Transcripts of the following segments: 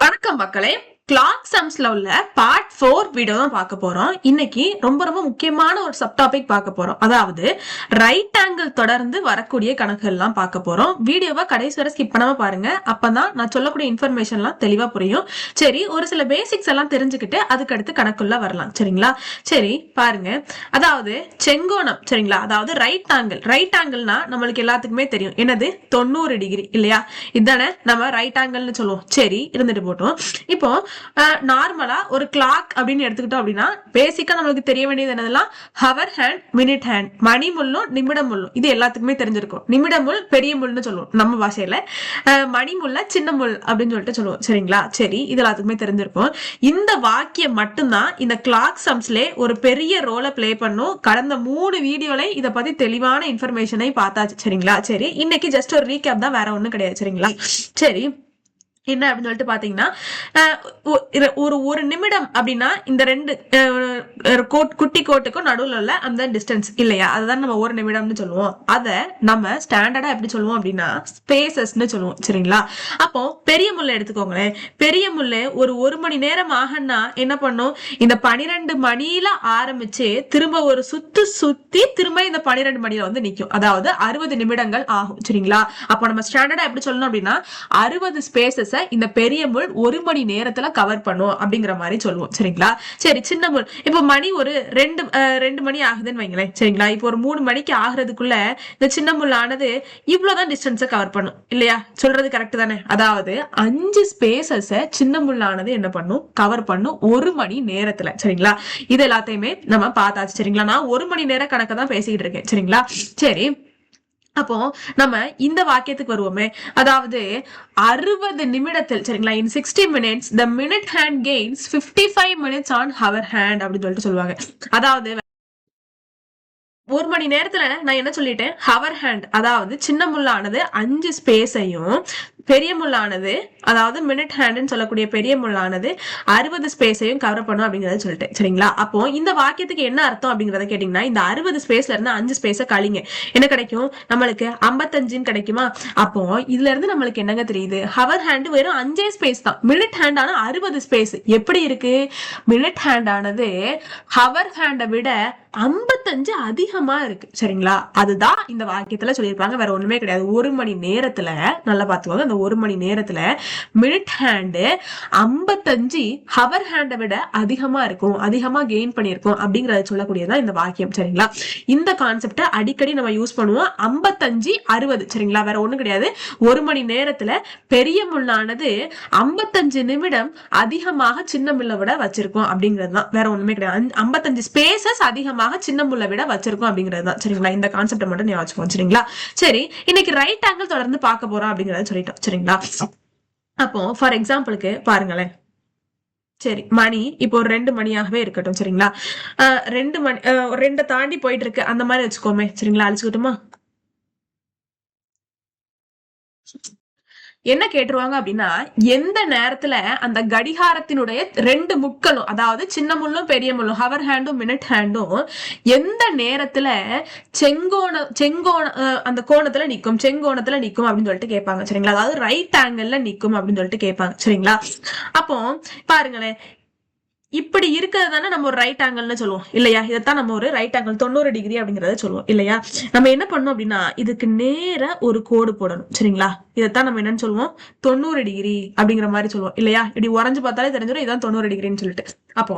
வணக்கம் மக்களே. கிளாக் சம்ஸ்ல உள்ள பார்ட் 4 வீடியோ தான் பார்க்க போறோம். இன்னைக்கு ரொம்ப ரொம்ப முக்கியமான ஒரு சப் டாபிக் பார்க்க போறோம். அதாவது ரைட் ஆங்கிள் தொடர்ந்து வரக்கூடிய கணக்குகள் எல்லாம் பார்க்க போறோம். வீடியோவை கடைசி வரை ஸ்கிப் பண்ணாம பாருங்க. அப்பதான் நான் சொல்லக்கூடிய இன்ஃபர்மேஷன் எல்லாம் தெளிவா புரியும். சரி, ஒரு சில பேசிக்ஸ் எல்லாம் தெரிஞ்சுக்கிட்டு அதுக்கு அடுத்து கணக்குள்ள வரலாம். சரிங்களா? சரி பாருங்க. அதாவது செங்கோணம், சரிங்களா? அதாவது ரைட் ஆங்கிள்னா நம்மளுக்கு எல்லாத்துக்குமே தெரியும். என்னது? 90 டிகிரி இல்லையா? இதுதானே நம்ம ரைட் ஆங்கிள்னு சொல்லுவோம். சரி, இருந்துட்டு போட்டோம். இப்போ நார்மலா ஒரு கிளாக் அப்படின்னு எடுத்துக்கிட்டோம் அப்படின்னா பேசிக்கா நம்மளுக்கு தெரிய வேண்டியது என்னதெல்லாம் ஹவர் ஹேண்ட், மினிட் ஹேண்ட், மணி முள்ளும் நிமிடம் முள்ளும். இது எல்லாத்துக்குமே தெரிஞ்சிருக்கும். நிமிட முள் பெரிய முள்னு சொல்லுவோம் நம்ம பாஷையில, மணி முள்ள சின்ன முள் அப்படின்னு சொல்லிட்டு சொல்லுவோம். சரிங்களா? சரி, இது எல்லாத்துக்குமே தெரிஞ்சிருக்கும். இந்த வாக்கியம் மட்டும்தான் இந்த கிளாக் சம்ஸ்ல ஒரு பெரிய ரோலை பிளே பண்ணும். கடந்த 3 வீடியோல இதை பத்தி தெளிவான இன்ஃபர்மேஷனை பார்த்தாச்சு. சரிங்களா? சரி, இன்னைக்கு ஜஸ்ட் ஒரு ரீகேப் தான், வேற ஒண்ணும் கிடையாது. சரிங்களா? சரி, என்ன அப்படின்னு சொல்லிட்டு பாத்தீங்கன்னா ஒரு நிமிடம் அப்படின்னா இந்த ரெண்டு குட்டி கோட்டுக்கும் நடுவில் உள்ள அந்த டிஸ்டன்ஸ் இல்லையா, அதுதான் நம்ம ஒரு நிமிடம்னு சொல்லுவோம். அதை நம்ம ஸ்டாண்டர்டா எப்படி சொல்லுவோம் அப்படின்னா ஸ்பேசஸ்ன்னு சொல்லுவோம். சரிங்களா? அப்போ பெரிய முல்லை எடுத்துக்கோங்களேன். பெரிய முல்லை ஒரு மணி நேரம் ஆகன்னா என்ன பண்ணும்? இந்த 12 மணியில ஆரம்பிச்சு திரும்ப ஒரு சுத்தி திரும்ப இந்த 12 மணியில வந்து நிக்கும். அதாவது 60 நிமிடங்கள் ஆகும். சரிங்களா? அப்போ நம்ம ஸ்டாண்டர்டா எப்படி சொல்லணும் அப்படின்னா 60 ஸ்பேசஸ் இந்த பெரிய முள் 1 மணி நேரத்துல கவர் பண்ணும் அப்படிங்கிற மாதிரி சொல்லுவோம். சரிங்களா? சரி, சின்ன முள் இப்ப மணி ஒரு 2 மணி ஆகுதுன்னு வைங்களேன். சரிங்களா? இப்போ ஒரு 3 மணிக்கு ஆகுறதுக்குள்ள இந்த சின்ன முள் ஆனது இவ்வளவுதான் டிஸ்டன்ஸை கவர் பண்ணும் இல்லையா? சொல்றது கரெக்ட் தானே? அதாவது 5 ஸ்பேசஸ் சின்ன முள் ஆனது என்ன பண்ணும்? கவர் பண்ணும் 1 மணி நேரத்துல. சரிங்களா? இது எல்லாத்தையுமே நம்ம பார்த்தாச்சு. சரிங்களா? நான் 1 மணி நேர கணக்கு தான் பேசிக்கிட்டு இருக்கேன். சரிங்களா? சரி, அப்போ நம்ம இந்த வாக்கியத்துக்கு வருவோமே. அதாவது 60 நிமிடத்தில், சரிங்களா, in 60 minutes the minute hand gains 55 minutes on hour hand அப்படின்னு சொல்லிட்டு சொல்லுவாங்க. அதாவது 1 மணி நேரத்துல நான் என்ன சொல்லிட்டேன்? ஹவர் ஹேண்ட், அதாவது சின்ன முள்ளானது 5 ஸ்பேஸையும் பெரிய முள்ளானது, அதாவது மினிட் ஹேண்ட்னு சொல்லக்கூடிய பெரிய முள்ளானது 60 ஸ்பேஸையும் கவர் பண்ணும் அப்படிங்கறத சொல்லிட்டேன். சரிங்களா? அப்போ இந்த வாக்கியத்துக்கு என்ன அர்த்தம் அப்படிங்கறத கேட்டீங்கன்னா, இந்த 60 ஸ்பேஸ்ல இருந்து 5 ஸ்பேஸ கழிங்க, என்ன கிடைக்கும்? நம்மளுக்கு 55 கிடைக்குமா? அப்போ இதுல இருந்து நம்மளுக்கு என்னங்க தெரியுது? ஹவர் ஹேண்ட் வெறும் 5 ஸ்பேஸ் தான். மினிட் ஹேண்ட் ஆனா 60 ஸ்பேஸ். எப்படி இருக்கு? மினிட் ஹேண்ட் ஆனது ஹவர் ஹேண்டை விட 55 அதிகமா இருக்கு. சரிங்களா? அதுதான் இந்த வாக்கியத்துல சொல்லியிருப்பாங்க, வேற ஒண்ணுமே கிடையாது. 1 மணி நேரத்துல, நல்லா பாத்துக்கோங்க, அந்த 1 மணி நேரத்துல மினிட் ஹேண்ட் 55 ஹவர் ஹேண்டை விட அதிகமா இருக்கும், அதிகமா கெயின் பண்ணிருக்கும் அப்படிங்கறத சொல்லக்கூடியதான் இந்த வாக்கியம். சரிங்களா? இந்த கான்செப்ட அடிக்கடி நம்ம யூஸ் பண்ணுவோம். 55 60. சரிங்களா? வேற ஒண்ணும் கிடையாது. 1 மணி நேரத்துல பெரிய முள்ளானது 55 நிமிடம் அதிகமாக சின்ன முள்ள விட வச்சிருக்கோம் அப்படிங்கிறது தான், வேற ஒண்ணுமே கிடையாது. 55 ஸ்பேசஸ் அதிகமாக சின்ன முள்ள விட வச்சிருக்கோம் அப்படிங்கிறது தான். சரிங்களா? இந்த கான்செப்ட் மட்டும் ஞாபகம் வச்சுக்கோங்க. சரிங்களா? சரி, இன்னைக்கு ரைட் ஆங்கிள் தொடர்ந்து பார்க்க போறோம் அப்படிங்கறத சொல்லிட்டோம். சரிங்களா? அப்போ ஃபார் எக்ஸாம்பிளுக்கு பாருங்களேன். சரி, மணி இப்போ ஒரு 2 மணியாகவே இருக்கட்டும். சரிங்களா? 2 மணி, 2 தாண்டி போயிட்டு இருக்கு அந்த மாதிரி வச்சுக்கோமே. சரிங்களா? அழிச்சுக்கிட்டுமா? என்ன கேட்டுருவாங்க அப்படின்னா, எந்த நேரத்துல அந்த கடிகாரத்தினுடைய 2 முட்களும், அதாவது சின்ன முள்ளும் பெரிய முள்ளும், ஹவர் ஹேண்டும் மினிட் ஹேண்டும் எந்த நேரத்துல செங்கோண அந்த கோணத்துல நிக்கும், செங்கோணத்துல நிக்கும் அப்படின்னு சொல்லிட்டு கேட்பாங்க. சரிங்களா? அதாவது ரைட் ஆங்கிள் நிக்கும் அப்படின்னு சொல்லிட்டு கேட்பாங்க. சரிங்களா? அப்போ பாருங்களேன், இப்படி இருக்கிறது தானே நம்ம ஒரு ரைட் ஆங்கிள்னு சொல்லுவோம் இல்லையா? இதைத்தான் நம்ம ஒரு ரைட் ஆங்கிள் 90 டிகிரி அப்படிங்கறத சொல்லுவோம் இல்லையா? நம்ம என்ன பண்ணோம் அப்படின்னா இதுக்கு நேர ஒரு கோடு போடணும். சரிங்களா? இதைத்தான் நம்ம என்னன்னு சொல்லுவோம்? 90 டிகிரி அப்படிங்கிற மாதிரி சொல்லுவோம் இல்லையா? இப்படி உறைஞ்சு பார்த்தாலே தெரிஞ்சிடும் இதான் 90 டிகிரின்னு சொல்லிட்டு. அப்போ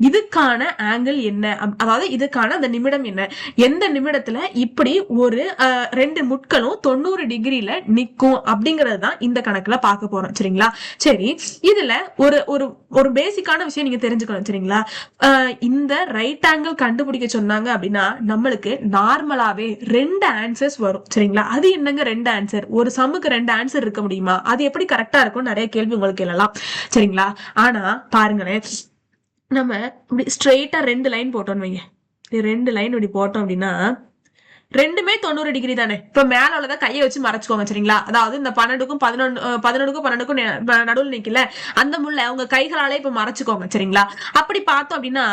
இதுக்கான ஆங்கிள் என்ன, அதாவது இதுக்கான அந்த நிமிடம் என்ன, எந்த நிமிடத்துல இப்படி ஒரு 2 முட்களும் 90 டிகிரில நிக்கும் அப்படிங்கறது தான் இந்த கணக்குல பார்க்க போறோம். சரிங்களா? சரி, இதுல ஒரு ஒரு பேசிக்கான விஷயம் நீங்க தெரிஞ்சுக்கணும். சரிங்களா? இந்த ரைட் ஆங்கிள் கண்டுபிடிக்க சொன்னாங்க அப்படின்னா நம்மளுக்கு நார்மலாவே 2 ஆன்சர்ஸ் வரும். சரிங்களா? அது என்னங்க 2 ஆன்சர்? ஒரு சம்முக்கு 2 ஆன்சர் இருக்க முடியுமா? அது எப்படி கரெக்டா இருக்கும்? நிறைய கேள்வி உங்களுக்கு எழலாம். சரிங்களா? ஆனா பாருங்களேன், நம்ம இப்படி ஸ்ட்ரெயிட்டா 2 லைன் போட்டோம்னு வைங்க. 2 லைன் இப்படி போட்டோம் அப்படின்னா ரெண்டுமே 90 டிகிரி தானே. இப்ப மேல உள்ளத கையை வச்சு மறைச்சுக்கோங்க சரிங்களா. அதாவது இந்த 12க்கும் 12க்கும் நடுவில் நிக்கல அந்த முள்ள உங்க கைகளாலே இப்ப மறைச்சுக்கோங்க சரிங்களா. அப்படி பார்த்தோம் அப்படின்னா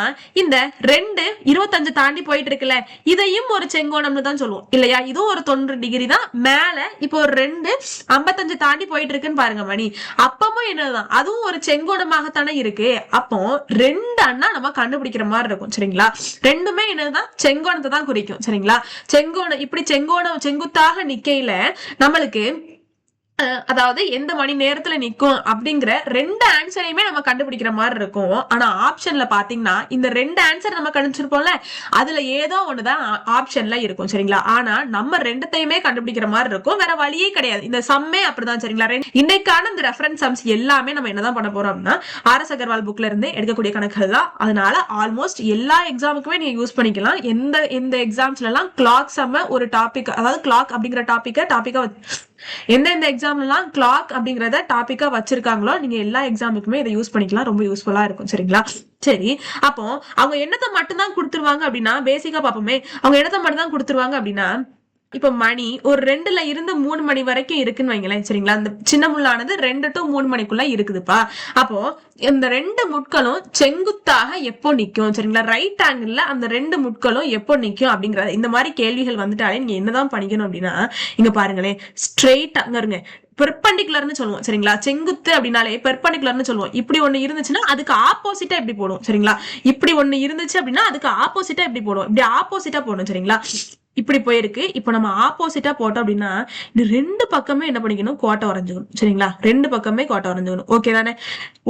இந்த 2 25 தாண்டி போயிட்டு இருக்குல்ல, இதையும் ஒரு செங்கோணம்னு தான் சொல்லுவோம் இல்லையா. இதுவும் ஒரு 90 டிகிரி தான். மேல இப்போ ஒரு 2 55 தாண்டி போயிட்டு இருக்குன்னு பாருங்க மணி. அப்பமும் என்னதான் அதுவும் ஒரு செங்கோணமாகத்தானே இருக்கு. அப்போ 2 அண்ணா நம்ம கண்டுபிடிக்கிற மாதிரி இருக்கும் சரிங்களா. ரெண்டுமே என்னதான் செங்கோணத்தை தான் குறிக்கும் சரிங்களா. இப்படி செங்குத்தாக நிக்கையில நம்மளுக்கு அதாவது எந்த மணி நேரத்துல நிக்கும் அப்படிங்கிற 2 ஆன்சரையுமே நம்ம கண்டுபிடிக்கிற மாதிரி இருக்கும். ஆனா ஆப்ஷன்ல பாத்தீங்கன்னா இந்த 2 ஆன்சர் நம்ம கண்டுபிடிச்சிருப்போம்ல, அதுல ஏதோ ஒண்ணுதான் ஆப்ஷன்ல இருக்கும் சரிங்களா. ஆனா நம்ம 2த்தையுமே கண்டுபிடிக்கிற மாதிரி இருக்கும். வேற வழியே கிடையாது. இந்த சம்மே அப்படிதான் சரிங்களா. இன்னைக்கான இந்த ரெஃபரன்ஸ் சம்ஸ் எல்லாமே நம்ம என்னதான் பண்ண போறோம் அப்படின்னா RS அகர்வால் புக்ல இருந்து எடுக்கக்கூடிய கணக்குகள் தான். அதனால ஆல்மோஸ்ட் எல்லா எக்ஸாமுக்குமே நீங்க யூஸ் பண்ணிக்கலாம். எந்த எக்ஸாம்ஸ்ல எல்லாம் கிளாக் சம்ம ஒரு டாபிக், அதாவது கிளாக் அப்படிங்கிற டாபிக்கா எந்தெந்த எக்ஸாம்லாம் கிளாக் அப்படிங்கறத டாபிக்கா வச்சிருக்காங்களோ நீங்க எல்லா எக்ஸாமுக்குமே இதை யூஸ் பண்ணிக்கலாம். ரொம்ப யூஸ்ஃபுல்லா இருக்கும் சரிங்களா. சரி, அப்போ அவங்க என்னத்தை மட்டும் தான் கொடுத்துருவாங்க அப்படின்னா பேசிக்கா பாப்போமே. அவங்க என்னத்தை மட்டும் தான் கொடுத்துருவாங்க அப்படின்னா இப்ப மணி ஒரு 2ல இருந்து 3 மணி வரைக்கும் இருக்குன்னு வைங்களேன் சரிங்களா. அந்த சின்ன முள்ளானது 2 to 3 மணிக்குள்ள இருக்குதுப்பா. அப்போ இந்த 2 முட்களும் செங்குத்தாக எப்போ நிக்கும் சரிங்களா. ரைட் ஆங்கிள் அந்த 2 முட்களும் எப்போ நிக்கும் அப்படிங்கறது இந்த மாதிரி கேள்விகள் வந்துட்டாலே நீங்க என்னதான் பண்ணிக்கணும் அப்படின்னா இங்க பாருங்களேன், ஸ்ட்ரெயிட்டா இருங்க. பெர்பெண்டிகுலர்னு சொல்லுவோம் சரிங்களா. செங்குத்து அப்படின்னாலே பெர்பெண்டிகுலர்னு சொல்லுவோம். இப்படி ஒண்ணு இருந்துச்சுன்னா அதுக்கு ஆப்போசிட்டா எப்படி போடும் சரிங்களா. இப்படி ஒண்ணு இருந்துச்சு அப்படின்னா அதுக்கு ஆப்போசிட்டா எப்படி போடும், இப்படி ஆப்போசிட்டா போடும் சரிங்களா. இப்படி போயிருக்கு. இப்ப நம்ம ஆப்போசிட்டா போட்டோம் அப்படின்னா இந்த 2 பக்கமே என்ன பண்ணிக்கணும், கோட்டை வரைஞ்சுக்கணும் சரிங்களா. 2 பக்கமே கோட்டை வரைஞ்சுக்கணும். ஓகே தானே.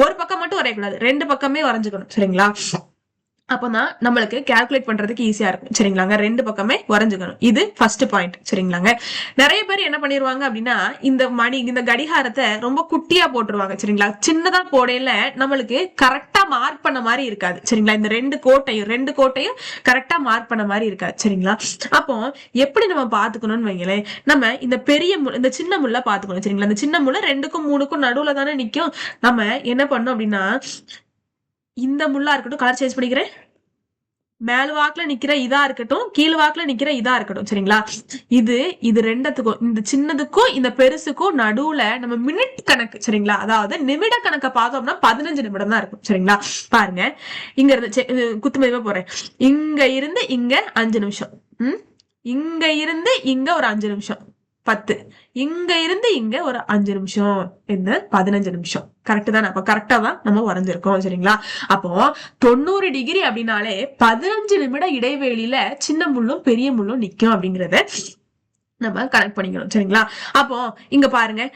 ஒரு பக்கம் மட்டும் வரையக்கூடாது, 2 பக்கமே வரைஞ்சுக்கணும் சரிங்களா. அப்பதான் நம்மளுக்கு கால்குலேட் பண்றதுக்கு ஈஸியா இருக்கும் சரிங்களாங்க. 2 பக்கமே வரைஞ்சுக்கணும். இது ஃபர்ஸ்ட் பாயிண்ட் சரிங்களாங்க. நிறைய பேர் என்ன பண்ணிருவாங்க அப்படின்னா இந்த கடிகாரத்தை ரொம்ப குட்டியா போட்டுருவாங்க சரிங்களா. சின்னதா போடையில நம்மளுக்கு கரெக்டா மார்க் பண்ண மாதிரி இருக்காது சரிங்களா. இந்த 2 கோட்டையும் கரெக்டா மார்க் பண்ண மாதிரி இருக்காது சரிங்களா. அப்போ எப்படி நம்ம பாத்துக்கணும்னு வைங்களேன், நம்ம இந்த சின்ன முள்ள பாத்துக்கணும் சரிங்களா. இந்த சின்ன முள்ள 2க்கும் 3க்கும் நடுவுல தானே நிக்கும். நம்ம என்ன பண்ணோம் அப்படின்னா இந்த முள்ளா இருக்கட்டும், கலர் சேஞ்ச் பண்ணிக்கிறேன். மேல் வாக்குல நிக்கிற இதா இருக்கட்டும், கீழ் வாக்குல நிக்கிற இதா இருக்கட்டும் சரிங்களா. இது ரெண்டுத்துக்கும், இந்த சின்னதுக்கும் இந்த பெருசுக்கும் நடுவுல நம்ம மினிட் கணக்கு சரிங்களா, அதாவது நிமிட கணக்கை பார்த்தோம்னா 15 நிமிடம் தான் இருக்கும் சரிங்களா. பாருங்க, இங்க இருந்து குத்து மதிப்பா போறேன். இங்க இருந்து இங்க 5 நிமிஷம், இங்க இருந்து இங்க ஒரு 5 நிமிஷம் 10, இங்க இருந்து இங்க ஒரு 5 நிமிஷம், என்ன 15 நிமிஷம். கரெக்ட் தானே. அப்ப கரெக்டா தான் நம்ம வரைஞ்சிருக்கோம் சரிங்களா. அப்போ 90 டிகிரி அப்படின்னாலே 15 நிமிட இடைவெளியில சின்ன முள்ளும் பெரிய முள்ளும் நிக்கும் அப்படிங்கறத நம்ம கனெக்ட் பண்ணிக்கணும் சரிங்களா. அப்போ இங்க பாருங்க,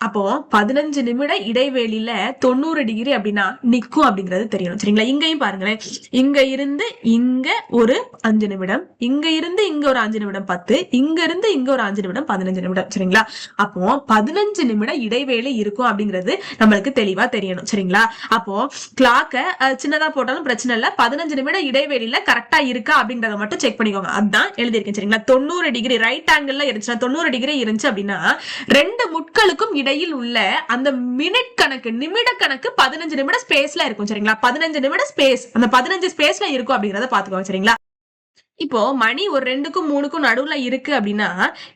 அப்போ 15 நிமிட இடைவெளியில 90 டிகிரி அப்படின்னா நிக்கும் அப்படிங்கறது தெரியணும் சரிங்களா. இங்கேயும் பாருங்களேன், இங்க இருந்து இங்க ஒரு 5 நிமிடம், இங்க இருந்து இங்க ஒரு 5 நிமிடம் 10, இங்க இருந்து இங்க ஒரு 5 நிமிடம் 15 நிமிடம் சரிங்களா. அப்போ 15 நிமிட இடைவேளை இருக்கும் அப்படிங்கிறது நம்மளுக்கு தெளிவா தெரியணும் சரிங்களா. அப்போ கிளாக்க சின்னதா போட்டாலும் பிரச்சனை இல்ல, 15 நிமிட இடைவெளியில கரெக்டா இருக்கா அப்படிங்கறத மட்டும் செக் பண்ணிக்கோங்க. அதுதான் எழுதியிருக்கேன் சரிங்களா. 90 டிகிரி ரைட் ஆங்கிள் இருந்துச்சுன்னா 90 டிகிரி இருந்துச்சு அப்படின்னா 2 முட்களுக்கும் இடையில் உள்ள அந்த மினிட் கணக்கு, நிமிட கணக்கு 15 நிமிட ஸ்பேஸ்ல இருக்கும் சரிங்களா. 15 நிமிட ஸ்பேஸ், அந்த 15 ஸ்பேஸ்ல இருக்கும் அப்படிங்கறத பாத்துக்கோங்க சரிங்களா. இப்போ மணி ஒரு 2க்கும் 3க்கும் நடுவுல இருக்கு அப்படின்னா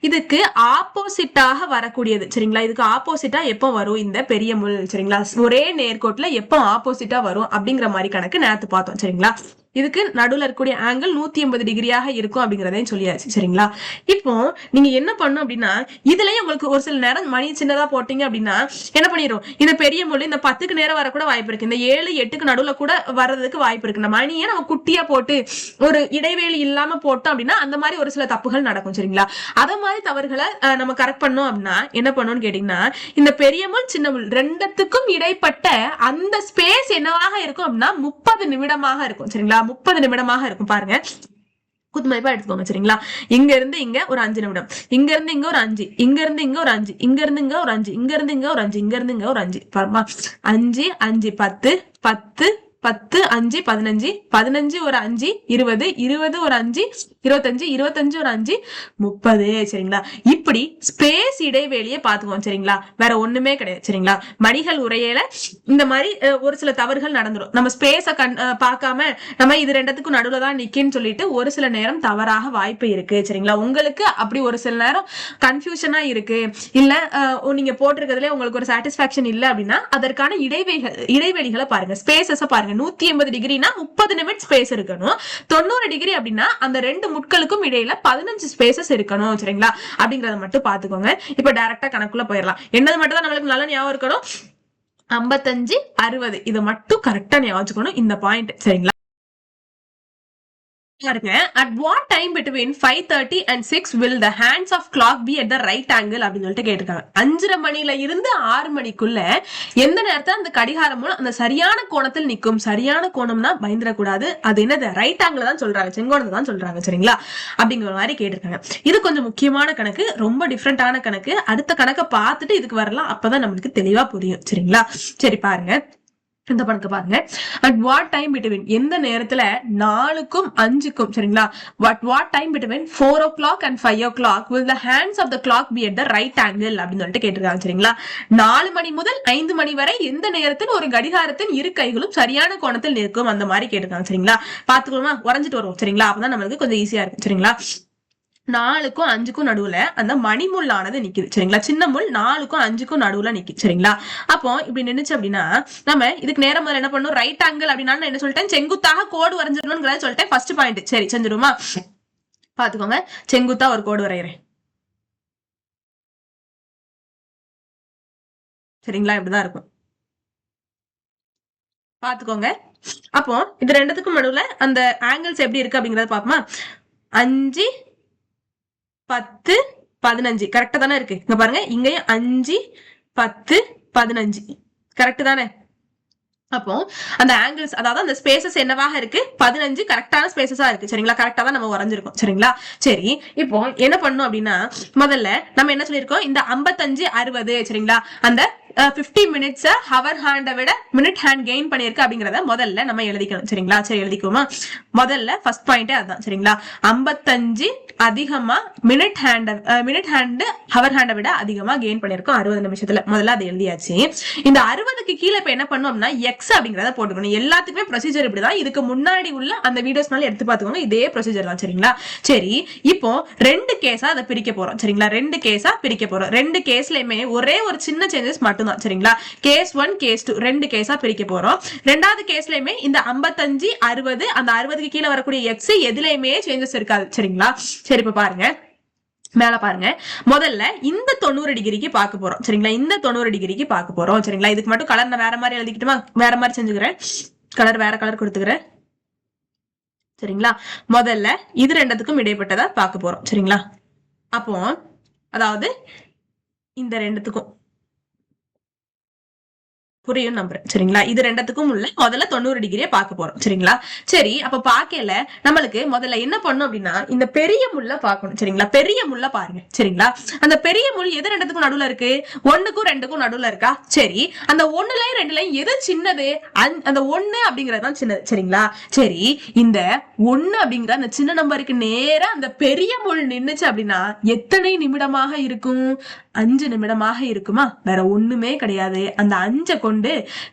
இதுக்கு ஆப்போசிட்டாக வரக்கூடியது சரிங்களா. இதுக்கு ஆப்போசிட்டா எப்போ வரும் இந்த பெரிய முள் சரிங்களா. ஒரே நேர்கோட்டுல எப்போ ஆப்போசிட்டா வரும் அப்படிங்கிற மாதிரி கணக்கு நேத்து பார்த்தோம் சரிங்களா. இதுக்கு நடுவுல இருக்கக்கூடிய ஆங்கிள் 180 டிகிரியாக இருக்கும் அப்படிங்கறதையும் சொல்லியாச்சு சரிங்களா. இப்போ நீங்க என்ன பண்ணும் அப்படின்னா இதுலயே உங்களுக்கு ஒரு சில நேரம் மணி சின்னதா போட்டீங்க அப்படின்னா என்ன பண்ணிரும், இந்த பெரிய முள் இந்த 10க்கு நேரம் வரக்கூட வாய்ப்பு இருக்கு, இந்த 7, 8க்கு நடுவுல கூட வர்றதுக்கு வாய்ப்பு இருக்கு. இந்த மணியை நம்ம குட்டியா போட்டு ஒரு இடைவேளை இல்லாம போட்டோம் அப்படின்னா அந்த மாதிரி ஒரு சில தப்புகள் நடக்கும் சரிங்களா. அத மாதிரி தவறுகளை நம்ம கரெக்ட் பண்ணோம் அப்படின்னா என்ன பண்ணணும்னு கேட்டீங்கன்னா இந்த பெரிய முள் சின்ன முள் ரெண்டுத்துக்கும் இடைப்பட்ட அந்த ஸ்பேஸ் என்னவாக இருக்கும் அப்படின்னா 30 நிமிடமாக இருக்கும் சரிங்களா. 30 நிமிடமாக இருக்கும். பாருங்க, குத்துமதிப்பா எடுத்துக்கோங்க சரிங்களா. இங்க இருந்து இங்க ஒரு 5 நிமிடம், இங்க இருந்து இங்க ஒரு 5, இங்க இருந்து இங்க ஒரு 5, இங்க இருந்து இங்க ஒரு 5, இங்க இருந்து இங்க ஒரு 5, இங்க இருந்து இங்க ஒரு 5, பாருமா 5 5 10 10 10 5 15 15 ஒரு 5 20 20 ஒரு 5 25 25 ஒரு 5 30 சரிங்களா. இப்படி ஸ்பேஸ் இடைவெளியை பாத்துக்குவோம் சரிங்களா. வேற ஒண்ணுமே கிடையாது சரிங்களா. மணிகள் உரையில இந்த மாதிரி ஒரு சில தவறுகள் நடந்துடும். நம்ம ஸ்பேஸ பார்க்காம நம்ம இது ரெண்டுத்துக்கும் நடுவுல தான் நிக்குன்னு சொல்லிட்டு ஒரு சில நேரம் தவறாக வாய்ப்பு இருக்கு சரிங்களா. உங்களுக்கு அப்படி ஒரு சில நேரம் கன்ஃபியூஷனா இருக்கு, இல்ல நீங்க போட்டிருக்கிறதுல உங்களுக்கு ஒரு சாட்டிஸ்பாக்சன் இல்ல அப்படின்னா அதற்கான இடைவெளிகளை பாருங்க, ஸ்பேசஸ் பாருங்க. 180 டிகிரினா 30 நிமிடம் ஸ்பேஸ் இருக்கணும். 90 டிகிரி அப்படின்னா அந்த ரெண்டு முட்களுக்கும் இடையில 15 ஸ்பேசஸ் இருக்கணும் சரிங்களா. அப்படிங்கறத மட்டும் பாத்துக்கோங்க. இப்ப டைரக்டா கணக்குள்ள போயிடலாம். என்னது மட்டும் தான் நம்மளுக்கு நல்ல ஞாபகம் இருக்கணும், 55 60 இதை மட்டும் கரெக்டா ஞாபகம் இந்த பாயிண்ட் சரிங்களா. பாருங்க, at what time between 5:30 and 6 will the hands of clock be at the right angle அப்படின்னு சொல்லிட்டு கேட்டிருக்காங்க. 5:30 மணில இருந்து 6 மணிக்குள்ள எந்த நேரத்துல அந்த கடிகாரமும் அந்த சரியான கோணத்தில் நிற்கும். சரியான கோணம்னா பயந்துடக்கூடாது, அது என்னது ரைட் ஆங்கிள் தான் சொல்றாங்க, செங்கோணத்தை தான் சொல்றாங்க சரிங்களா. அப்படிங்கிற மாதிரி கேட்டிருக்காங்க. இது கொஞ்சம் முக்கியமான கணக்கு, ரொம்ப டிஃப்ரெண்டான கணக்கு. அடுத்த கணக்கை பார்த்துட்டு இதுக்கு வரலாம், அப்பதான் நம்மளுக்கு தெளிவா புரியும் சரிங்களா. சரி பாருங்க, இந்த பணக்கு பாருங்க. அட் வாட் டைம் பிட்வீன் எந்த நேரத்துல 4க்கும் 5க்கும் சரிங்களா. What time between 4 o'clock and 5 o'clock will the hands of the clock be at the right angle அப்படின்னு சொல்லிட்டு கேட்டிருக்காங்க சரிங்களா. 4 மணி முதல் 5 மணி வரை எந்த நேரத்தில் ஒரு கடிகாரத்தின் இரு கைகளும் சரியான கோணத்தில் நிற்கும் அந்த மாதிரி கேட்டிருக்காங்க சரிங்களா. பாத்துக்கோமா, உறைஞ்சிட்டு வருவோம் சரிங்களா. அப்பதான் நம்மளுக்கு கொஞ்சம் ஈஸியா இருக்கும் சரிங்களா. 4க்கும் 5க்கும் நடுவுல அந்த மணிமுள்ளானது நிக்குது சரிங்களா. சின்ன முள் 4க்கும் 5க்கும் நடுவுல நிக்குது சரிங்களா. அப்போ இப்படி நின்னுச்சு அப்படின்னா நம்ம இதுக்கு நேரம் முதல்ல என்ன பண்ணணும், ரைட் ஆங்கிள் அப்படின்னா என்ன சொல்லிட்டேன், செங்குத்தாக கோடு வரைஞ்சிடணும்ங்கிறத சொல்லிட்டேன். ஃபர்ஸ்ட் பாயிண்ட் சரி செஞ்சிருமா, பாத்துக்கோங்க. செங்குத்தா ஒரு கோடு வரைகிறேன் சரிங்களா. இப்படிதான் இருக்கும் பாத்துக்கோங்க. அப்போ இது ரெண்டுத்துக்கும் நடுவுல அந்த ஆங்கிள்ஸ் எப்படி இருக்கு அப்படிங்கறத பாப்போமா. 5 10 15 கரெக்டா தானே இருக்கு. இங்க பாருங்க, இங்கேயும் 5 10 15 கரெக்ட் தானே. அப்போ அந்த ஆங்கிள்ஸ், அதாவது அந்த ஸ்பேசஸ் என்னவாக இருக்கு, 15 கரெக்டான ஸ்பேசஸா இருக்கு சரிங்களா. கரெக்டா தான் நம்ம வரைஞ்சிருக்கோம் சரிங்களா. சரி, இப்போ என்ன பண்ணணும் அப்படின்னா முதல்ல நம்ம என்ன சொல்லிருக்கோம், இந்த 55 60 சரிங்களா, அந்த 50 மினிட்ஸ் ஹவர் ஹேண்டை விட மினிட் ஹேண்ட் கெயின் பண்ணிருக்கு அப்படிங்கறத முதல்ல நம்ம எழுதிக்கணும் சரிங்களா. சரி எழுதிக்குவோமா. முதல்ல ஃபர்ஸ்ட் பாயிண்டே அதுதான் சரிங்களா. 55 அதிகமா மினிட் ஹேண்ட் ஹவர் ஹேண்டை விட அதிகமா கெயின் பண்ணிருக்கோம் 60 நிமிஷத்துல. முதல்ல அதை எழுதியாச்சு. இந்த 60க்கு கீழே இப்ப என்ன பண்ணோம்னா எக்ஸ் அப்படிங்கறத போட்டுக்கணும். எல்லாத்துக்குமே ப்ரொசீஜர் இப்படிதான். இதுக்கு முன்னாடி உள்ள அந்த வீடியோஸ்னால எடுத்து பாத்துக்கோங்க, இதே ப்ரொசீஜர் தான் சரிங்களா. சரி, இப்போ 2 கேஸா அதை பிரிக்க போறோம் சரிங்களா. 2 கேஸா பிரிக்க போறோம். 2 கேஸ்லயுமே ஒரே ஒரு சின்ன சேஞ்சஸ் மட்டும் தான் சரிங்களா. கேஸ் 1 கேஸ் 2 2 கேஸா பிரிக்க போறோம். ரெண்டாவது கேஸ்லயுமே இந்த 55 60 அந்த 60க்கு கீழே வரக்கூடிய எக்ஸ் எதுலயுமே சேஞ்சஸ் இருக்காது சரிங்களா. சரி, இப்ப பாருங்க மேல பாருங்க. முதல்ல இந்த 90 டிகிரிக்கு பார்க்க போறோம் சரிங்களா. இந்த 90 டிகிரிக்கு பார்க்க போறோம் சரிங்களா. இதுக்கு மட்டும் கலர் நான் வேற மாதிரி எழுதிக்கிட்டுமா, வேற மாதிரி செஞ்சுக்கிறேன். கலர் வேற கலர் கொடுத்துக்கிறேன் சரிங்களா. முதல்ல இது ரெண்டுத்துக்கும் இடைப்பட்டதா பார்க்க போறோம் சரிங்களா. அப்போ அதாவது இந்த ரெண்டுத்துக்கும் புரியும் நம்புறேன் சரிங்களா. இது ரெண்டுத்துக்கும் உள்ள முதல்ல 90 டிகிரியை பார்க்க போறோம் சரிங்களா. சரி, அப்ப பாக்கல நம்மளுக்கு முதல்ல என்ன பண்ணும் அப்படின்னா இந்த பெரிய முள்ள பார்க்கணும் சரிங்களா. பெரிய முள்ள பாருங்க சரிங்களா. அந்த பெரிய முள் எது ரெண்டுத்துக்கும் நடுவுல இருக்கு, 1க்கும் 2க்கும் நடுவுல இருக்கா. சரி, அந்த 1லயும் 2லயும் எது சின்னது, அந்த 1 அப்படிங்கறதுதான் சின்னது சரிங்களா. சரி, இந்த 1 அப்படிங்கிற அந்த சின்ன நம்பருக்கு நேரா அந்த பெரிய முள் நின்னுச்சு அப்படின்னா எத்தனை நிமிடமாக இருக்கும், 5 நிமிடமாக இருக்குமா. வேற ஒண்ணுமே கிடையாது. அந்த 5 கொண்டு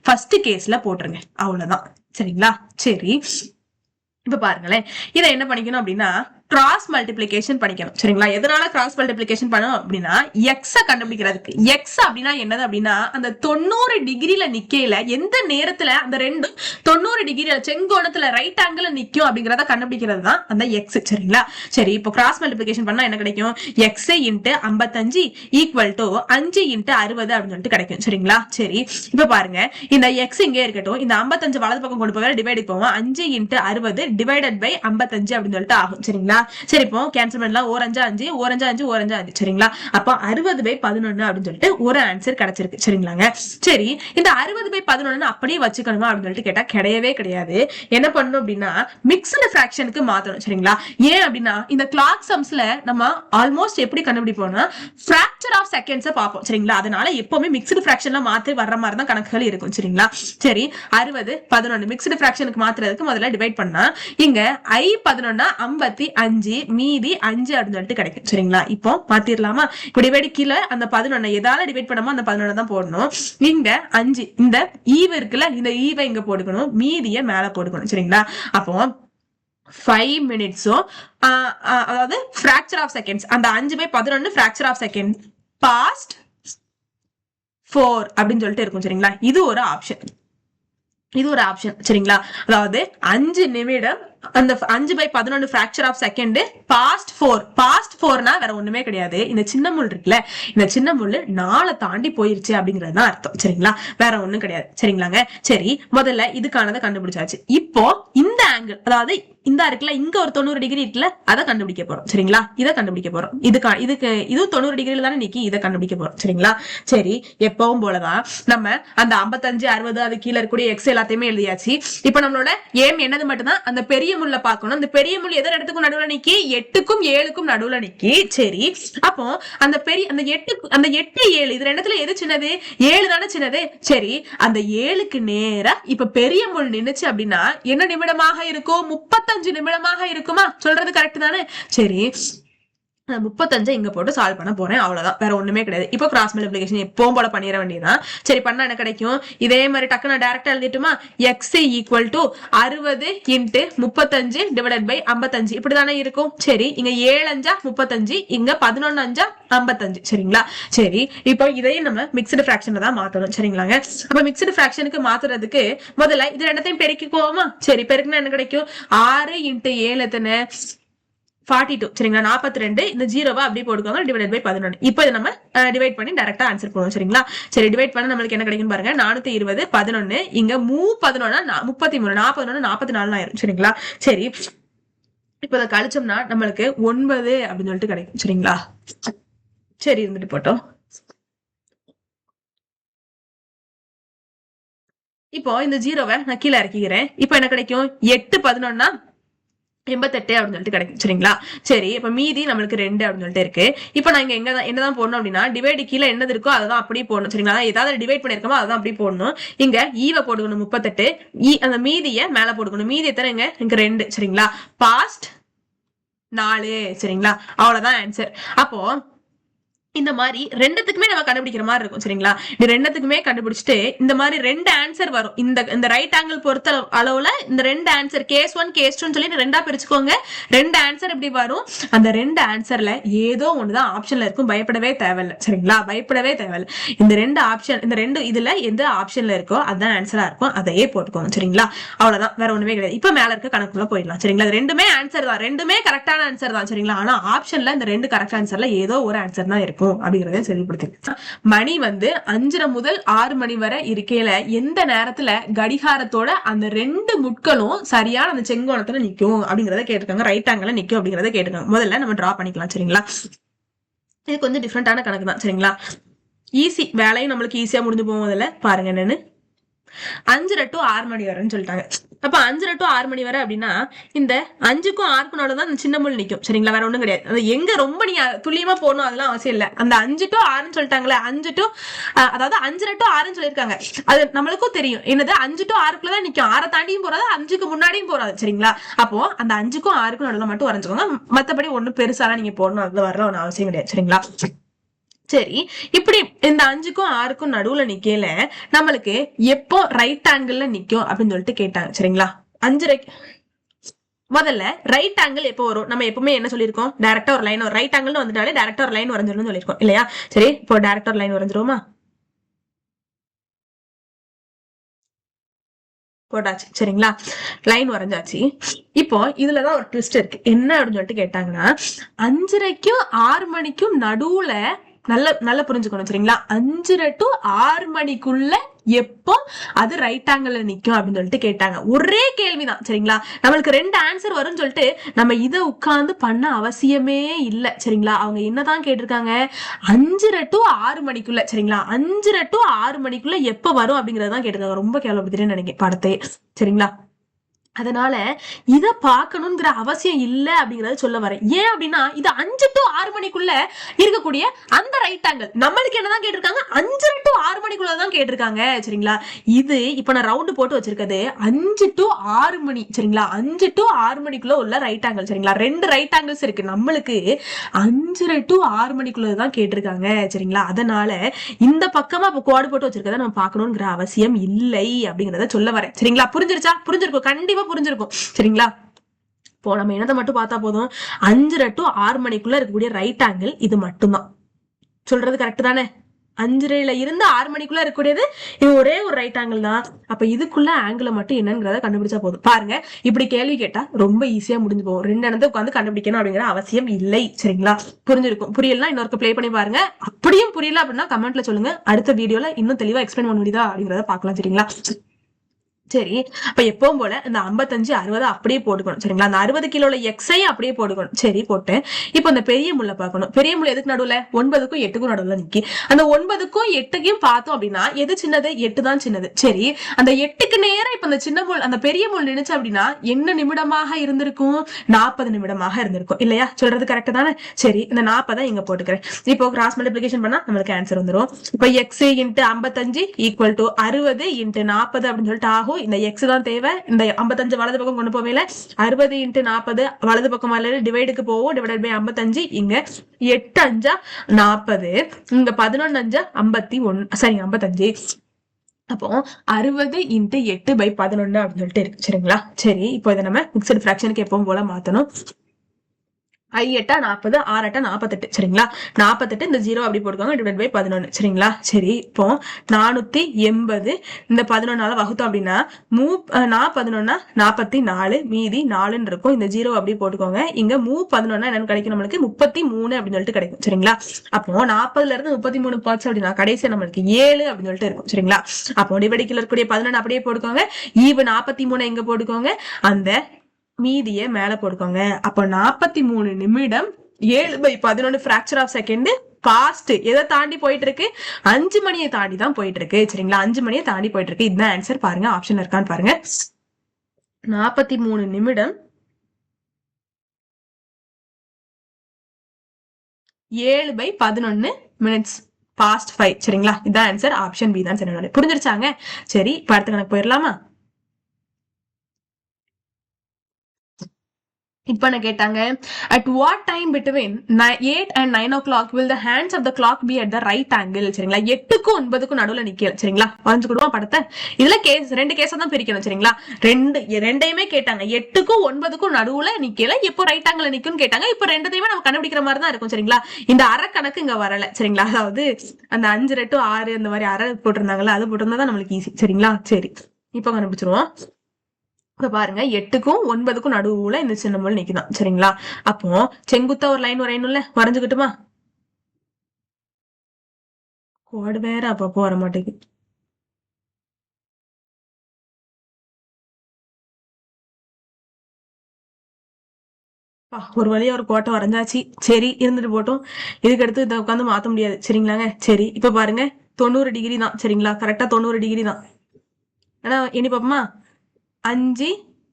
ஃபர்ஸ்ட் கேஸ்ல போட்டுருங்க, அவ்வளவுதான் சரிங்களா. சரி, இப்ப பாருங்களேன், இதை என்ன பண்ணிக்கணும் அப்படின்னா கிராஸ் மல்டிபிளிகேஷன் பண்ணிக்கணும் சரிங்களா. எதனால கிராஸ் மல்டிபிளிகேஷன் பண்ணணும் அப்படின்னா எக்ஸ கண்டுபிடிக்கிறதுக்கு. எக்ஸ் அப்படின்னா என்னது அப்படின்னா அந்த 90 டிகிரில நிக்கையில எந்த நேரத்துல அந்த ரெண்டும் 90 டிகிரில செங்கோணத்துல ரைட் ஆங்கிள் நிக்கும் அப்படிங்கறத கண்டுபிடிக்கிறது தான் அந்த எக்ஸ் சரிங்களா. சரி, இப்போ கிராஸ் மல்டிபிளிகேஷன் பண்ணா என்ன கிடைக்கும், X into 55 equal to 5 into 60 அப்படின்னு சொல்லிட்டு கிடைக்கும் சரிங்களா. சரி, இப்ப பாருங்க, இந்த எக்ஸ் இங்கே இருக்கட்டும், இந்த 55 வலது பக்கம் கொண்டு போக டிவைட் போவோம். 5 இன்ட்டு 60 டிவைடட் பை 55 அப்படின்னு சொல்லிட்டு ஆகும் சரிங்களா. சரிங்களா? சரி, இப்போ கேன்சல் பண்ணலாம். ஓரஞ்சா 5, ஓரஞ்சா 5, ஓரஞ்சா 5, சரிங்களா? அப்போ 60/11 அப்படின்னு சொல்லிட்டு ஒரு ஆன்சர் கிடைச்சிருக்கு. சரிங்களாங்க? சரி, இந்த 60/11 அப்படியே வச்சுக்கணுமா அப்படின்னு சொல்லிட்டு கேட்டா கிடையவே கிடையாது. என்ன பண்ணணும் அப்படின்னா மிக்ஸ்டு ஃபிராக்ஷனுக்கு மாத்தணும். சரிங்களா? ஏன் அப்படின்னா இந்த கிளாக் சம்ஸ்ல நம்ம ஆல்மோஸ்ட் எப்படி கண்டுபிடிப்போம்னா ஃபிராக்சர் ஆஃப் செகண்ட்ஸ் பார்ப்போம். சரிங்களா? அதனால எப்பவுமே மிக்ஸ்டு ஃபிராக்ஷன்ல மாத்தி வர்ற மாதிரி தான் கணக்குகள் இருக்கும். சரிங்களா? சரி, 60/11 மிக்ஸ்டு ஃபிராக்ஷனுக்கு மாத்துறதுக்கு முதல்ல டிவைட் பண்ணா இங்க I11 55 மீதி 5 அப்படின்னு சொல்லிட்டு கிடைக்கும். சரிங்களா? இப்போ மாத்திரலாமா? இப்போ டிவைட் கீழே அந்த 11 எதால டிவைட் பண்ணாமோ அந்த 11 தான் போடணும். இங்க 5 இந்த ஈவ் இருக்குல்ல, இந்த ஈவை இங்க போட்டுக்கணும், மீதிய மேல போட்டுக்கணும். சரிங்களா? அப்போ 5 மினிட்ஸும் அதாவது ஃபிராக்சர் ஆஃப் செகண்ட்ஸ், அந்த 5/11 ஃபிராக்சர் ஆஃப் செகண்ட் பாஸ்ட் 4 அப்படின்னு சொல்லிட்டு இருக்கும். சரிங்களா? இது ஒரு ஆப்ஷன். சரிங்களா? அதாவது 5 நிமிடம் அந்த 5/11 fraction of second past 4. Past 4னா வேற ஒண்ணுமே கிடையாது, இந்த சின்ன முள் இருக்குல்ல, இந்த சின்ன முள் 4 தாண்டி போயிருச்சு அப்படிங்கிறது தான் அர்த்தம். சரிங்களா? வேற ஒண்ணும் கிடையாது. சரிங்களாங்க? சரி, முதல்ல இதுக்கானதை கண்டுபிடிச்சாச்சு. இப்போ இந்த ஆங்கிள், அதாவது இந்த இருக்குல்ல, இங்க ஒரு 90 டிகிரி இருக்குல்ல, அதை கண்டுபிடிக்க போறோம். சரிங்களா? இதை கண்டுபிடிக்க போறோம். இதுக்கு 90 டிகிரில தானே நிக்கி, இதை கண்டுபிடிக்க போறோம். சரிங்களா? சரி, எப்பவும் போலதான் நம்ம அந்த 55, 60 அது கீழே இருக்கக்கூடிய எக்ஸ் எல்லாத்தையுமே எழுதியாச்சு. இப்ப நம்மளோட ஏம் என்னது மட்டும்தான், அந்த பெரிய முள்ள பார்க்கணும். அந்த பெரிய முள் எதர் இடத்துக்கும் நடுவுல நிக்கி, 8க்கும் 7க்கும் நடுவுல நிக்கி. சரி, அப்போ அந்த 8 7 இது ரெண்டுத்துல எது சின்னது? 7 தானே சின்னது. சரி, அந்த 7க்கு நேரா இப்ப பெரிய முள் நின்னுச்சு அப்படின்னா என்ன நிமிடமாக இருக்கும்? 35 நிமிடமாக இருக்குமா? சொல்றது கரெக்ட் தானே? சரி, 35 இங்க போட்டு சால்வ் பண்ண போறேன். அவ்வளவுதான், வேற ஒண்ணுமே கிடையாது. இப்போ கிராஸ் மல்டிப்ளிகேஷன் எப்பவும் போல பண்ணிட வேண்டியதான். சரி, பண்ணா என்ன கிடைக்கும்? இதே மாதிரி டக்கு நான் டைரக்டா எழுதிட்டுமா? x = 60 × 35 / 55 இப்படிதானே இருக்கும். சரி, இங்க 7 5 35, இங்க 11 5 55. சரிங்களா? சரி, இப்போ இதையும் நம்ம மிக்ஸ்டு ஃபிராக்ஷன்ல தான் மாத்தணும். சரிங்களாங்க? அப்ப மிக்ஸ்டு ஃபிராக்ஷனுக்கு மாத்துறதுக்கு முதல்ல இது ரெண்டத்தையும் பெருக்கிக்குவோமா? சரி, பெருக்குனா என்ன கிடைக்கும்? 6 × 7 எத்தனை? 42. சரிங்களா? 42. இந்த 0வை அப்படியே போட்டுக்கோங்க, / 11. இப்போ இதை நம்ம டிவைட் பண்ணி டைரக்டா ஆன்சர் பண்ணுவோம். சரிங்களா? சரி, டிவைட் பண்ண நம்மளுக்கு என்ன கிடைக்கும் பாருங்க. 420 11 இங்க 11 33 41 44 ஆயிரும். சரிங்களா? சரி, இப்போ இதை கழிச்சோம்னா நம்மளுக்கு 9 அப்படின்னு சொல்லிட்டு கிடைக்கும். சரிங்களா? சரி, இருந்துட்டு போட்டோம். இப்போ இந்த 0வை நான் கீழே இறக்கிக்கிறேன். இப்போ என்ன கிடைக்கும்? 8 11 88 அப்படின்னு சொல்லிட்டு கிடைக்கும். சரிங்களா? சரி, இப்ப மீதி நம்மளுக்கு 2 அப்படின்னு சொல்லிட்டு இருக்கு. இப்ப நான் இங்க என்னதான் போடணும் அப்படின்னா டிவைடு கீழே என்னது இருக்கோ அதான் அப்படியே போடணும். சரிங்களா? ஏதாவது டிவைட் பண்ணிருக்கோமோ அதான் அப்படியே போடணும். இங்க ஈவ போட்டுக்கணும் 38, அந்த மீதிய மேல போட்டுக்கணும். மீதி எத்தனைங்க? இங்க 2. சரிங்களா? பாஸ்ட் 4. சரிங்களா? அவ்வளவுதான் ஆன்சர். அப்போ இந்த மாதிரி ரெண்டுத்துக்குமே நம்ம கண்டுபிடிக்கிற மாதிரி இருக்கும். சரிங்களா? இது ரெண்டுத்துக்குமே கண்டுபிடிச்சிட்டு இந்த மாதிரி 2 ஆன்சர் வரும். இந்த ரைட் ஆங்கிள் பொறுத்த அளவுல இந்த 2 ஆன்சர் கேஸ் 1 கேஸ் 2 சொல்லி 2ஆ பிரிச்சுக்கோங்க. 2 ஆன்சர் இப்படி வரும். அந்த 2 ஆன்சர்ல ஏதோ ஒண்ணுதான் ஆப்ஷன்ல இருக்கும். பயப்படவே தேவையில்லை. சரிங்களா? பயப்படவே தேவையில்லை. இந்த 2 ஆப்ஷன், இந்த 2 இதுல எந்த ஆப்ஷன்ல இருக்கோ அதுதான் ஆன்சரா இருக்கும். அதையே போட்டுக்கோங்க. சரிங்களா? அவ்வளவுதான், வேற ஒண்ணுமே கிடையாது. இப்ப மேல இருக்க கணக்குள்ள போயிடலாம். சரிங்களா? ரெண்டுமே ஆன்சர் தான், ரெண்டுமே கரெக்டான ஆன்சர் தான். சரிங்களா? ஆனா ஆப்ஷன்ல இந்த 2 கரெக்ட் ஆன்சர்ல ஏதோ ஒரு ஆன்சர் தான் இருக்கும் அப்படிங்கறத தெளிவுபடுத்தி. மணி 5:30 முதல் 6 மணி வரை இருக்கையில எந்த நேரத்துல கடிகாரத்தோட அந்த 2 முட்களும் சரியான அந்த செங்கோணத்துல நிக்கும் அப்படிங்கறத கேட்டிருக்காங்க. ரைட் ஆங்கிள் நிக்கும் அப்படிங்கறத கேட்டிருக்காங்க. முதல்ல நம்ம டிரா பண்ணிக்கலாம். சரிங்களா? இது கொஞ்சம் டிஃப்ரெண்டான கணக்கு தான். சரிங்களா? ஈஸி, வேலையும் நம்மளுக்கு ஈஸியா முடிஞ்சு போகும். முதல்ல பாருங்க என்னன்னு. 5:30 to 6 மணி வரைன்னு சொல்லிட்டாங்க. அப்ப 5:30 to 6 மணி வரை அப்படின்னா இந்த 5க்கும் 6க்கும் நடுவுல அந்த சின்ன முள் நிக்கும். சரிங்களா? வேற ஒண்ணும் கிடையாது. அது எங்க ரொம்ப நீ துல்லியமா போகணும் அதெல்லாம் அவசியம் இல்ல. அந்த 5 to 6ன்னு சொல்லிட்டாங்களே, 5 to அதாவது 5:30 to 6ன்னு சொல்லியிருக்காங்க. அது நம்மளுக்கும் தெரியும். என்னது 5 to 6க்குள்ளதான் நிக்கும். 6 தாண்டியும் போறாது, 5க்கு முன்னாடியும் போறாது. சரிங்களா? அப்போ அந்த 5க்கும் 6க்கும் நடுவுல மட்டும் வரைஞ்சுக்கோங்க. மத்தபடி ஒண்ணும் பெருசாலாம் நீங்க போடணும் அதுல வர ஒன்னும் அவசியம் கிடையாது. சரிங்களா? சரி, இப்படி இந்த 5க்கும் 6க்கும் நடுவுல நிக்கல நம்மளுக்கு எப்போ ரைட் ஆங்கிள் நிக்கும் அப்படின்னு சொல்லிட்டு கேட்டாங்க. சரிங்களா? 5:30 முதல்ல ரைட் ஆங்கிள் எப்போ வரும்? நம்ம எப்பவுமே என்ன சொல்லிருக்கோம்? டைரக்டா ஒரு லைன், ஒரு ரைட் ஆங்கிள் வந்துட்டாலே டைரக்டா ஒரு லைன் வரைஞ்சிடணும்னு சொல்லிருக்கோம் இல்லையா? சரி, இப்போ டைரக்டா ஒரு லைன் வரைஞ்சிருவோமா? போட்டாச்சு. சரிங்களா? லைன் வரைஞ்சாச்சு. இப்போ இதுலதான் ஒரு ட்விஸ்ட் இருக்கு. என்ன அப்படின்னு சொல்லிட்டு கேட்டாங்கன்னா 5:30க்கும் 6 மணிக்கும் நடுவுல நல்ல புரிஞ்சுக்கணும். சரிங்களா? 5:30 to 6 மணிக்குள்ள எப்போ அது ரைட் ஆங்கிள் நிக்கும் அப்படின்னு சொல்லிட்டு கேட்டாங்க. ஒரே கேள்விதான் சரிங்களா. நம்மளுக்கு 2 ஆன்சர் வரும்னு சொல்லிட்டு நம்ம இதை உட்கார்ந்து பண்ண அவசியமே இல்லை சரிங்களா. அவங்க என்னதான் கேட்டிருக்காங்க, 5:30 to 6 மணிக்குள்ள சரிங்களா. 5:30 to 6 மணிக்குள்ள எப்ப வரும் அப்படிங்கறதான் கேட்டிருக்காங்க. ரொம்ப கேள்விப்பட்டேன்னு நினைக்கிறேன் படத்தை சரிங்களா. அதனால இத பாக்கணுங்கிற அவசியம் இல்ல அப்படிங்கறத சொல்ல வரேன். ஏன் அப்படின்னா இது 5 to 6 மணிக்குள்ள இருக்கக்கூடிய அந்த ரைட் ஆங்கிள். நம்மளுக்கு என்னதான் கேட்டிருக்காங்க, 5:30 to 6 மணிக்குள்ளதான் கேட்டிருக்காங்க சரிங்களா. இது இப்ப நான் ரவுண்டு போட்டு வச்சிருக்கிறது 5 to 6 மணி சரிங்களா. 5 to 6 மணிக்குள்ள உள்ள ரைட் ஆங்கிள் சரிங்களா. 2 ரைட் ஆங்கிள்ஸ் இருக்கு, நம்மளுக்கு 5:30 to 6 மணிக்குள்ளதான் கேட்டிருக்காங்க சரிங்களா. அதனால இந்த பக்கமா இப்ப கோடு போட்டு வச்சிருக்கத நம்ம பாக்கணுங்கிற அவசியம் இல்லை அப்படிங்கறத சொல்ல வரேன் சரிங்களா. புரிஞ்சிருச்சா? புரிஞ்சிருக்கும், கண்டிப்பா புரிஞ்சிருக்கும் சரிங்களா. இப்போ நம்ம என்னதை மட்டும் பார்த்தா போதும், 5:30 to 6 மணிக்குள்ள இருக்கக்கூடிய ரைட் ஆங்கிள் இது மட்டும்தான். சொல்றது கரெக்ட் தானே? 5:30 இருந்து 6 மணிக்குள்ள இருக்கக்கூடியது இது ஒரே ஒரு ரைட் ஆங்கிள் தான். அப்ப இதுக்குள்ள ஆங்கிள் மட்டும் என்னங்கிறத கண்டுபிடிச்சா போதும். பாருங்க, இப்படி கேள்வி கேட்டா ரொம்ப ஈஸியா முடிஞ்சு போகும். 2 இடத்தை உட்காந்து கண்டுபிடிக்கணும் அப்படிங்கிற அவசியம் இல்லை சரிங்களா. புரிஞ்சிருக்கும். புரியலாம் இன்னொரு பிளே பண்ணி பாருங்க. அப்படியும் புரியல அப்படின்னா கமெண்ட்ல சொல்லுங்க. அடுத்த வீடியோல இன்னும் தெளிவா எக்ஸ்பிளைன் பண்ண முடியுதா அப்படிங்கறத பாக்கலாம் சரிங்களா. சரி, அப்ப எப்பவும் போல இந்த 55 60 அப்படியே போட்டுக்கணும் சரிங்களா. அந்த 60 கிலோல எக்ஸை அப்படியே போட்டுக்கணும். சரி போட்டேன். இப்ப இந்த பெரிய முள்ள பார்க்கணும். பெரிய முள்ள எதுக்கு நடுவுல, 9க்கும் 8க்கும் நடுவுல நிக்கி. அந்த 9க்கும் 8க்கும் பார்த்தோம் அப்படின்னா எது சின்னது, 8 தான் சின்னது. சரி, அந்த 8க்கு நேரம் இப்ப அந்த சின்ன முள் அந்த பெரிய முள் நினைச்சு அப்படின்னா என்ன நிமிடமாக இருந்திருக்கும், 40 நிமிடமாக இருந்திருக்கும் இல்லையா. சொல்றது கரெக்ட் தானே. சரி, இந்த 40 இங்க போட்டுக்கிறேன். இப்போ கிராஸ் மல்டிபிளிகேஷன் பண்ணா நம்மளுக்கு ஆன்சர் வந்துடும். இப்ப x into 55 equal to 60 into 40 அப்படின்னு சொல்லிட்டு ஆகும். இந்த x தான் தேவை. இந்த 55 வலது பக்கம் கொண்டு போவேல 60 இன்ட்டு 40 வலது பக்கம் டிவைடுக்கு போவோம். Divide by 55. இங்க 8 5 40, இங்க 11 5 51 சரி 55. அப்போ 60 இன்ட்டு 8 பை 11 அப்படின்னு சொல்லிட்டு இருக்கு சரிங்களா. சரி, இப்போ இதை நம்ம மிக்சட் ஃபிராக்ஷனுக்கு எப்பவும் போல மாத்தணும். 8 40 6 48 சரிங்களா. 48 இந்த 0 அப்படி போட்டுக்கோங்க. டிவைட் பை 11 சரிங்களா. சரி, இப்போ 480 இந்த 11 வகுத்தோம் அப்படின்னா 11 44 மீதி 4 இருக்கும். இந்த 0 அப்படி போட்டுக்கோங்க. இங்க 11 என்னன்னு கிடைக்கும், நம்மளுக்கு 33 அப்படின்னு சொல்லிட்டு கிடைக்கும் சரிங்களா. அப்போ 40ல இருந்து 33 பார்ட்ஸ் அப்படின்னா கடைசி நம்மளுக்கு 7 அப்படின்னு சொல்லிட்டு இருக்கும் சரிங்களா. அப்போ டிவைடிக்கல இருக்கக்கூடிய 11 அப்படியே போட்டுக்கோங்க. ஈவு 43 எங்க போட்டுக்கோங்க, அந்த மீதிய மேல போட்டுக்கோங்க. அப்ப 43 நிமிடம் 7/11 ஃபிராக்சர் ஆஃப் செகண்ட் பாஸ்ட் எதை தாண்டி போயிட்டு இருக்கு, 5 மணியை தாண்டி தான் போயிட்டு இருக்கு சரிங்களா. 5 மணியை தாண்டி போயிட்டு இருக்கு. இதுதான் ஆன்சர். பாருங்க ஆப்ஷன் இருக்கான்னு பாருங்க. 43 நிமிடம் 7/11 மினிட்ஸ் பாஸ்ட் 5 சரிங்களா. இதுதான் ஆன்சர். ஆப்ஷன் பி தான் சரி. புரிஞ்சிருச்சாங்க? சரி, இப்ப அடுத்த கணக்கு போயிடலாமா. இப்ப என்ன கேட்டாங்க, at what time between 8 and 9 o'clock will the hands of the clock be at the right angle சரிங்களா. 8க்கும் 9க்கும் நடுவுல நிக்கல சரிங்களா. வரைஞ்சு கொடுவோம் படத்தை. இதுல கேஸ் 2 கேஸா தான் பிரிக்கணும் சரிங்களா. ரெண்டையுமே கேட்டாங்க. 8க்கும் 9க்கும் நடுவுல நிக்கல, எப்போ ரைட் ஆங்கிள் நிக்கும்னு கேட்டாங்க. இப்ப ரெண்டுத்தையுமே நம்ம கண்டுபிடிக்கிற மாதிரி தான் இருக்கும் சரிங்களா. இந்த அரை கணக்கு இங்க வரல சரிங்களா. அதாவது அந்த 5 to 6 அந்த மாதிரி அரை போட்டிருந்தாங்கல்ல, அது போட்டிருந்தா நம்மளுக்கு ஈஸி சரிங்களா. சரி, இப்ப கண்டுபிடிச்சிருவோம். இப்ப பாருங்க, 8க்கும் 9க்கும் நடுவுல இந்த சின்ன முள் நிக்குதான் சரிங்களா. அப்போ செங்குத்தா ஒரு லைன் வரையணும்ல, வரைஞ்சுக்கிட்டுமா. கோடு வேற அப்பப்போ வர மாட்டேங்குது. ஒரு வழியா ஒரு கோட்டை வரைஞ்சாச்சு. சரி, இருந்துட்டு போட்டோம். இதுக்கு அடுத்து இதை உட்காந்து மாத்த முடியாது சரிங்களாங்க. சரி, இப்ப பாருங்க 90 டிகிரி தான் சரிங்களா. கரெக்டா 90 டிகிரி தான். ஆனா இனி பாப்போமா, 5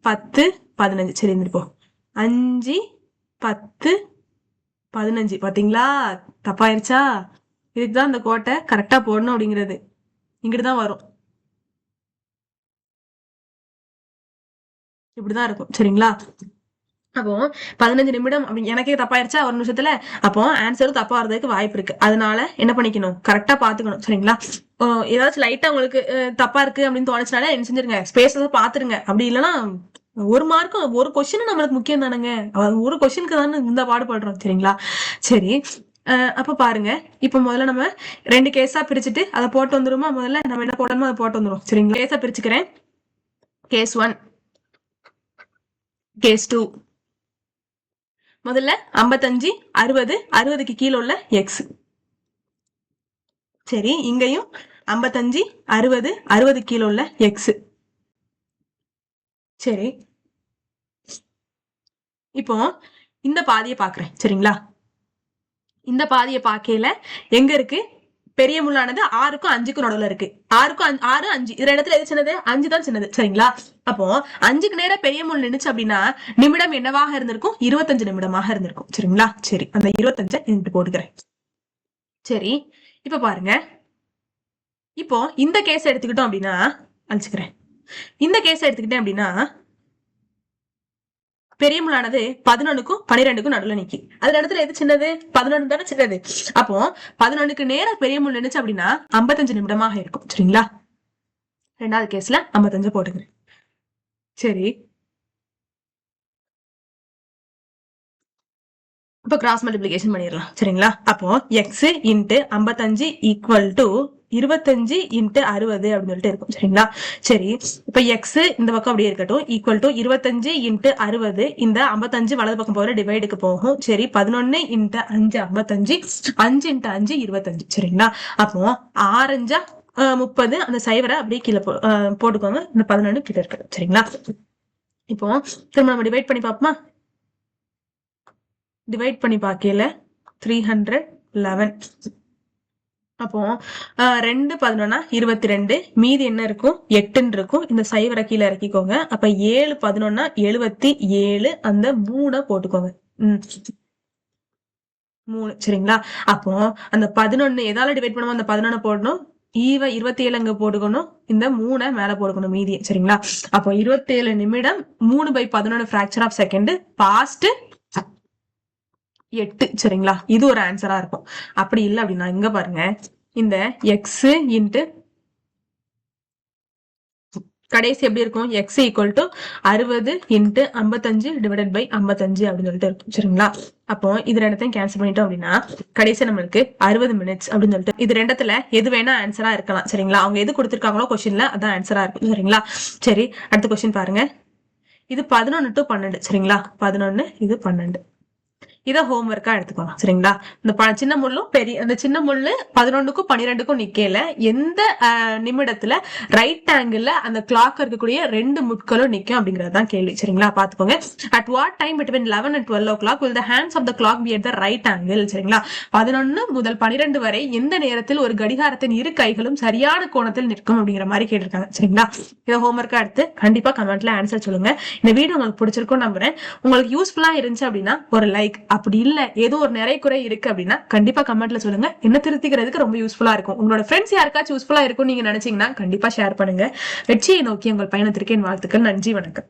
10 15 சரி இருந்துருப்போம். 5 10 15 பாத்தீங்களா, தப்பாயிருச்சா. இதுக்குதான் இந்த கோட்டை கரெக்டா போடணும் அப்படிங்கிறது. இங்கிட்டுதான் வரும், இப்படிதான் இருக்கும் சரிங்களா. அப்போ 15 நிமிடம் எனக்கே தப்பாயிருச்சா ஒரு நிமிஷத்துல. அப்போ ஆன்சரும் தப்பா வர்றதுக்கு வாய்ப்பு இருக்கு. அதனால என்ன பண்ணிக்கணும், கரெக்டா பாத்துக்கணும் சரிங்களா. ஏதாச்சும் லைட்டா உங்களுக்கு தப்பா இருக்கு அப்படின்னு தோணுச்சுனால என்ன செஞ்சிருங்க, ஸ்பேஸ் பாத்துருங்க. அப்படி இல்லைன்னா ஒரு மார்க்கும் ஒரு கொஸ்டின் நம்மளுக்கு முக்கியம் தானுங்க. ஒரு கொஸ்டினுக்கு தானே இந்த பாடுபடுறோம் சரிங்களா. சரி, அப்ப பாருங்க, இப்ப முதல்ல நம்ம 2 கேஸா பிரிச்சுட்டு அதை போட்டு வந்துருமா. முதல்ல நம்ம என்ன போடணுமோ அதை போட்டு வந்துரும் சரிங்களா. கேஸா பிரிச்சுக்கிறேன். Case 1, case 2. முதல்ல 55 60 60க்கு கீழே உள்ள எக்ஸ். சரி, இங்கேயும் 55 60 60 கீழே உள்ள எக்ஸ். சரி, இப்போ இந்த பாதியை பாக்குறேன் சரிங்களா. இந்த பாதியை பார்க்கையில எங்க இருக்கு, பெரிய முள்ளானது 6க்கும் 5க்கும் நடுவுல இருக்கு. 6க்கும் 6 5 இது இடத்துல எது சின்னது, 5 தான் சின்னது சரிங்களா. அப்போ 5க்கு நேர பெரிய முள் நின்னுச்சு அப்படின்னா நிமிடம் என்னவாக இருந்திருக்கும், 25 நிமிடமாக இருந்திருக்கும் சரிங்களா. சரி, அந்த 25 இங்கிட்டு போட்டுக்கிறேன். சரி, இப்ப பாருங்க, இப்போ இந்த கேஸ் எடுத்துக்கிட்டோம் அப்படின்னா அழிச்சுக்கிறேன். இந்த கேஸ் எடுத்துக்கிட்டேன் அப்படின்னா பெரிய முள்ளானது 11க்கும் 12க்கும் நடுவுல நிக்கி. அது இடத்துல எது சின்னது, 11 தானே சின்னது. அப்போ 11க்கு நேர பெரிய முள் நின்னுச்சு அப்படின்னா 55 நிமிடமாக இருக்கும் சரிங்களா. ரெண்டாவது கேஸ்ல 55 போட்டுக்கிறேன். சரி, இப்ப கிராஸ் மல்டிபிளிகேஷன் பண்ணிடலாம் சரிங்களா. அப்போ X into 55 equal to 25 into 60 அப்படின்னு சொல்லிட்டு இருக்கும் சரிங்களா. சரி, இப்ப எக்ஸ் இந்த பக்கம் அப்படியே இருக்கட்டும், ஈக்குவல் டு 25 இன்ட்டு 60. இந்த 55 வலது பக்கம் போகிற டிவைடுக்கு போகும். சரி, 11 இன்ட்டு 5 55, 5 இன்ட்டு 5 25 சரிங்களா. அப்போ 6 30, அந்த சைவரை அப்படியே கீழே போட்டுக்கோங்க. இந்த 11 கிட்ட இருக்கட்டும் சரிங்களா. இப்போ திரும்ப நம்ம டிவைட் பண்ணி பார்ப்போமா. டிவைட் பண்ணி பார்க்கல 311. அப்போ 2 11 22, மீதி என்ன இருக்கும், 8 இருக்கும். இந்த சைவரை கீழே இறக்கிக்கோங்க. அப்ப 7 11 77, அந்த 3 போட்டுக்கோங்க. 3 சரிங்களா. அப்போ அந்த 11 எதால டிவைட் பண்ணுவோம், அந்த 11 போடணும். 27 அங்க போட்டுக்கணும், இந்த 3 மேல போட்டுக்கணும் மீதி சரிங்களா. அப்போ 27 நிமிடம் 3/11 ஃபிராக்சர் ஆஃப் செகண்ட் பாஸ்ட் 8 சரிங்களா. இது ஒரு ஆன்சரா இருக்கும். அப்படி இல்லை அப்படின்னா இங்க பாருங்க, இந்த எக்ஸ் இன்ட்டு கடைசி எப்படி இருக்கும், x equal to 60 into 55 divided by 55 அப்படின்னு சொல்லிட்டு இருக்கும் சரிங்களா. அப்போ இது ரெண்டத்தையும் கேன்சல் பண்ணிட்டோம் அப்படின்னா கடைசி நம்மளுக்கு 60 மினிட்ஸ் அப்படின்னு சொல்லிட்டு, இது ரெண்டத்துல எது வேணா ஆன்சரா இருக்கலாம் சரிங்களா. அவங்க எது கொடுத்துருக்காங்களோ கொஸ்டின்ல அதான் ஆன்சரா இருக்கும் சரிங்களா. சரி, அடுத்த கொஸ்டின் பாருங்க. இது 11 to 12 சரிங்களா. 11, இது 12. இதை ஹோம்ஒர்க்கா எடுத்துக்கோங்க சரிங்களா. இந்த சின்ன முள்ளும் அந்த சின்ன முள்ளு 11க்கும் 12க்கும் நிக்கல, எந்த நிமிடத்துல ரைட் ஆங்கிள் அந்த கிளாக் இருக்கக்கூடிய 2 முட்களும் நிக்கும் அப்படிங்கறதுதான் கேள்வி சரிங்களா. பாத்துக்கோங்க. At what time between 11 and 12 o'clock will the hands of the clock be at the right angle சரிங்களா. 11 முதல் 12 வரை எந்த நேரத்தில் ஒரு கடிகாரத்தின் இரு கைகளும் சரியான கோணத்தில் நிற்கும் அப்படிங்கிற மாதிரி கேட்டிருக்காங்க சரிங்களா. இதை ஹோம்ஒர்க்கா எடுத்து கண்டிப்பா கமெண்ட்ல ஆன்சர் சொல்லுங்க. இந்த வீடியோ உங்களுக்கு பிடிச்சிருக்கும் நம்புறேன். உங்களுக்கு யூஸ்ஃபுல்லா இருந்துச்சு அப்படின்னா ஒரு லைக், அப்படி இல்ல ஏதோ ஒரு நிறைய குறை இருக்கு அப்படின்னா கண்டிப்பா கமெண்ட்ல சொல்லுங்க. என்ன திருத்திக்கிறதுக்கு ரொம்ப யூஸ்ஃபுல்லா இருக்கும். உங்களோட ஃப்ரெண்ட்ஸ் யாருக்காச்சும் யூஸ்ஃபுல்லா இருக்கும் நீங்க நினைச்சீங்கன்னா கண்டிப்பா ஷேர் பண்ணுங்க. வெற்றியை நோக்கி உங்கள் பயணத்திற்கு என் வாழ்த்துக்கள். நன்றி, வணக்கம்.